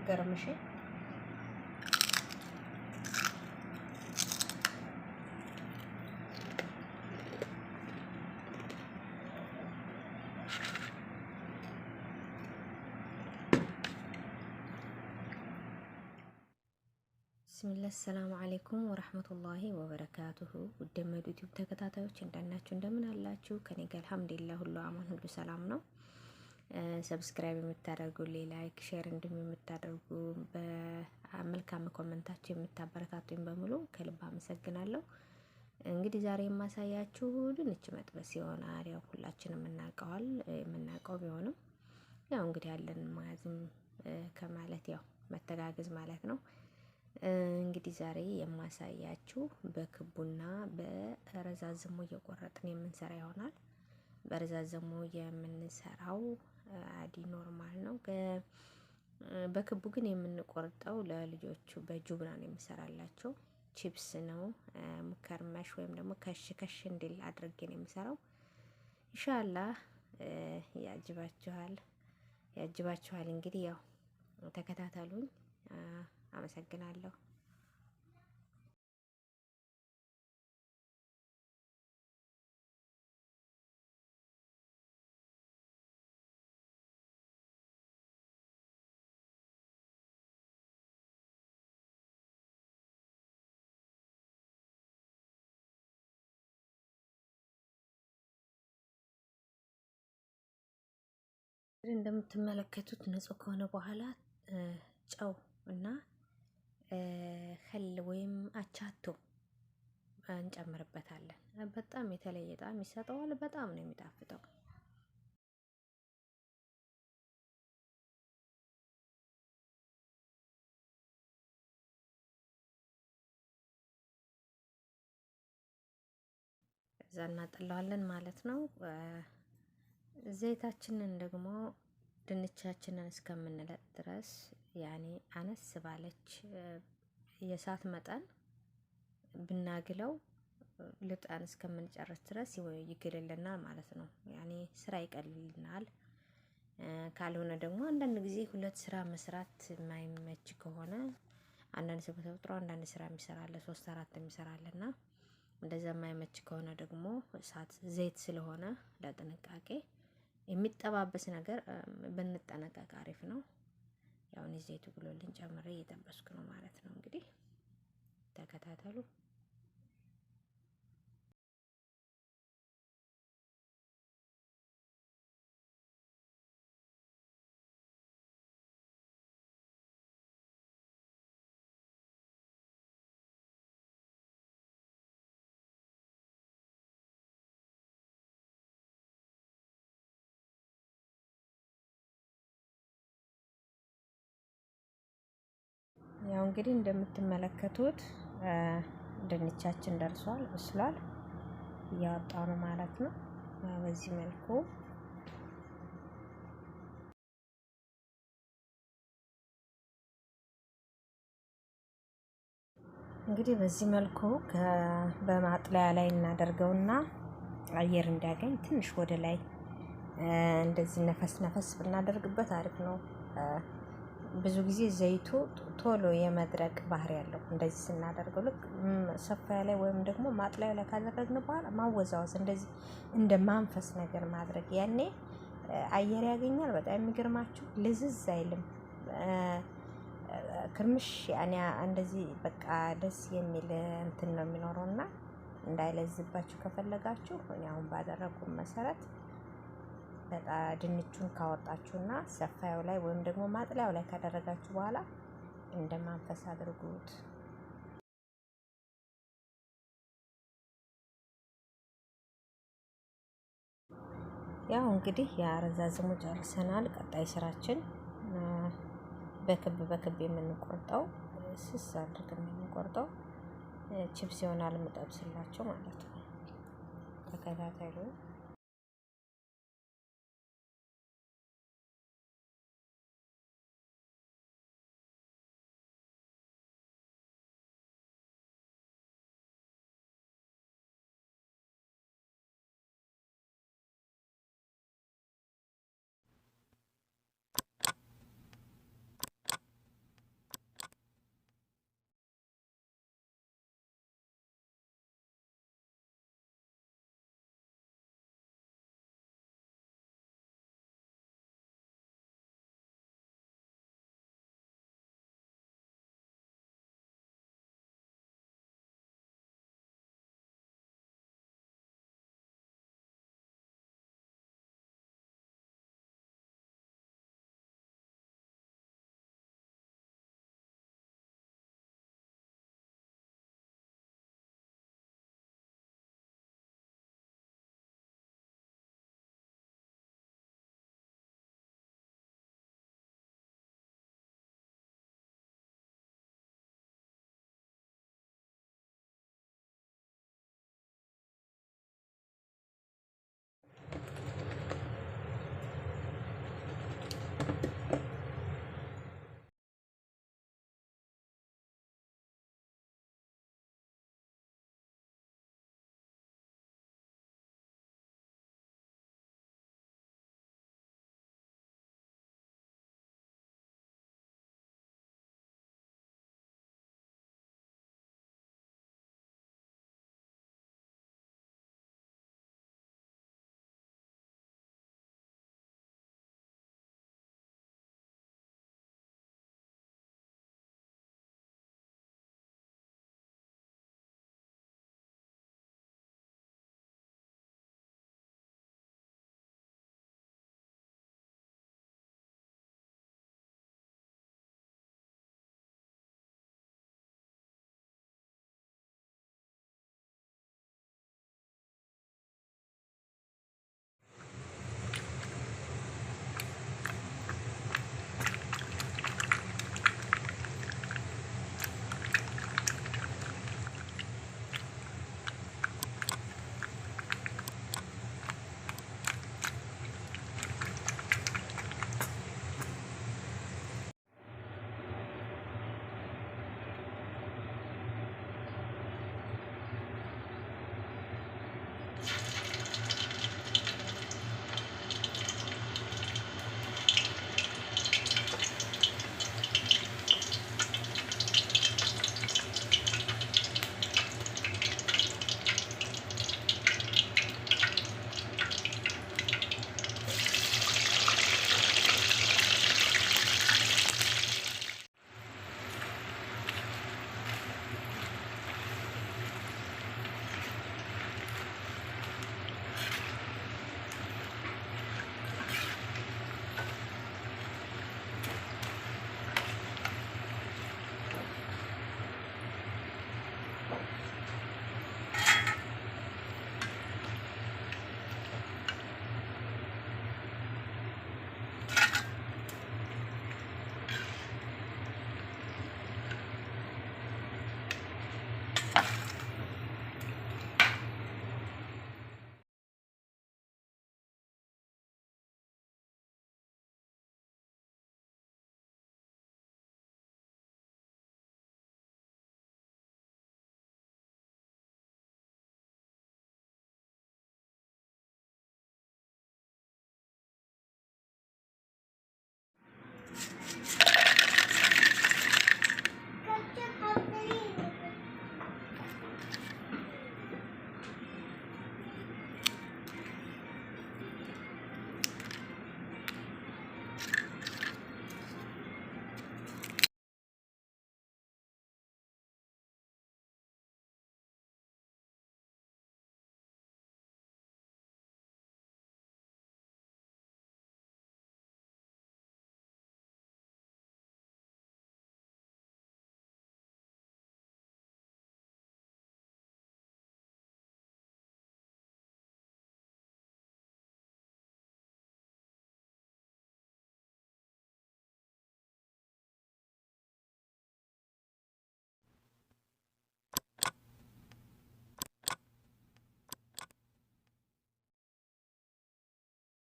አይጋገርም። እሺ ብስሚላህ ሰላም አለይኩም ወራህመቱላሂ ወበረካቱሁ። ውደመዱ ዩቲዩብ ተከታታዮች እንደናችሁ እንደምን አላችሁ? ከኔ ጋር አልሐምዱሊላህ ሁሉ አማን ሁሉ ሰላም ነው። ሰብስክራይብ የምታደርጉ ላይክ፣ ሼር እንዲሁም የምታደርጉ በመልካም ኮመንታችሁ የምታበረታቱኝ በሙሉ ከልብ አመሰግናለሁ። እንግዲህ ዛሬ የማሳያችሁ ድንች መጥበስ ይሆናል። ያው ሁላችንም የምናውቀው ቢሆንም ያው እንግዲህ ያለን ማያዝም ከማለት ያው መተጋገዝ ማለት ነው። እንግዲህ ዛሬ የማሳያችሁ በክቡና በረዛዝሙ እየቆረጥን የምንሰራ ይሆናል። በረዛዝሙ የምንሰራው አዲ ኖርማል ነው። በክቡ ግን የምንቆርጠው ለልጆቹ በጁብና ነው የምሰራላቸው። ቺፕስ ነው ሙከርመሽ ወይም ደግሞ ከሽ እንዲል አድርጌ ነው የምሰራው። ኢንሻአላህ ያጅባችኋል። እንግዲህ ያው ተከታተሉኝ። አመሰግናለሁ። እንደምትመለከቱት ንጹህ ከሆነ በኋላ ጨው እና ኸል ወይም አቻቶ እንጨምርበታለን። በጣም የተለየ ጣዕም ይሰጠዋል። በጣም ነው የሚጣፍጠው። እዛ እናጥለዋለን ማለት ነው። ዘይታችንን ደግሞ ድንቻችንን እስከምንለጥ ድረስ ያኔ አነስ ባለች የእሳት መጠን ብናግለው ልጠን እስከምንጨርስ ድረስ ይግልልናል ማለት ነው። ያኔ ስራ ይቀልልናል። ካልሆነ ደግሞ አንዳንድ ጊዜ ሁለት ስራ መስራት የማይመች ከሆነ አንዳንድ ሰው በተፈጥሮ አንዳንድ ስራ የሚሰራለ 3-4 የሚሰራለና እንደዛ የማይመች ከሆነ ደግሞ እሳት ዘይት ስለሆነ ለጥንቃቄ የሚጠባበስ ነገር ብንጠነቀቅ አሪፍ ነው። ያው እኔ ዘይቱ ብሎልኝ ጨምሬ እየጠበስኩ ነው ማለት ነው። እንግዲህ ተከታተሉ። ያው እንግዲህ እንደምትመለከቱት ድንቻችን ደርሷል፣ በስሏል። እያወጣው ነው ማለት ነው። በዚህ መልኩ እንግዲህ በዚህ መልኩ በማጥለያ ላይ እናደርገውና አየር እንዲያገኝ ትንሽ ወደ ላይ እንደዚህ ነፈስ ብናደርግበት አሪፍ ነው። ብዙ ጊዜ ዘይቱ ቶሎ የመድረቅ ባህሪ ያለው እንደዚህ ስናደርገው ልክ ሰፋያ ላይ ወይም ደግሞ ማጥለያ ላይ ካደረግን በኋላ ማወዛወዝ እንደዚህ እንደ ማንፈስ ነገር ማድረግ ያኔ አየር ያገኛል። በጣም የሚገርማችሁ ልዝዝ አይልም። ክርምሽ ያኔ እንደዚህ በቃ ደስ የሚል እንትን ነው የሚኖረውና እንዳይለዝባችሁ ከፈለጋችሁ እኔ አሁን ባደረኩት መሰረት በጣም ድንቹን ካወጣችሁና ሰፋያው ላይ ወይም ደግሞ ማጥለያው ላይ ካደረጋችሁ በኋላ እንደማንፈስ አድርጉት። ያው እንግዲህ ያረዛዝሙ ጨርሰናል። ቀጣይ ስራችን በክብ የምንቆርጠው ስስ አድርገን የምንቆርጠው ቺፕስ ይሆናል። የምጠብስላቸው ማለት ነው። ተከታተሉ።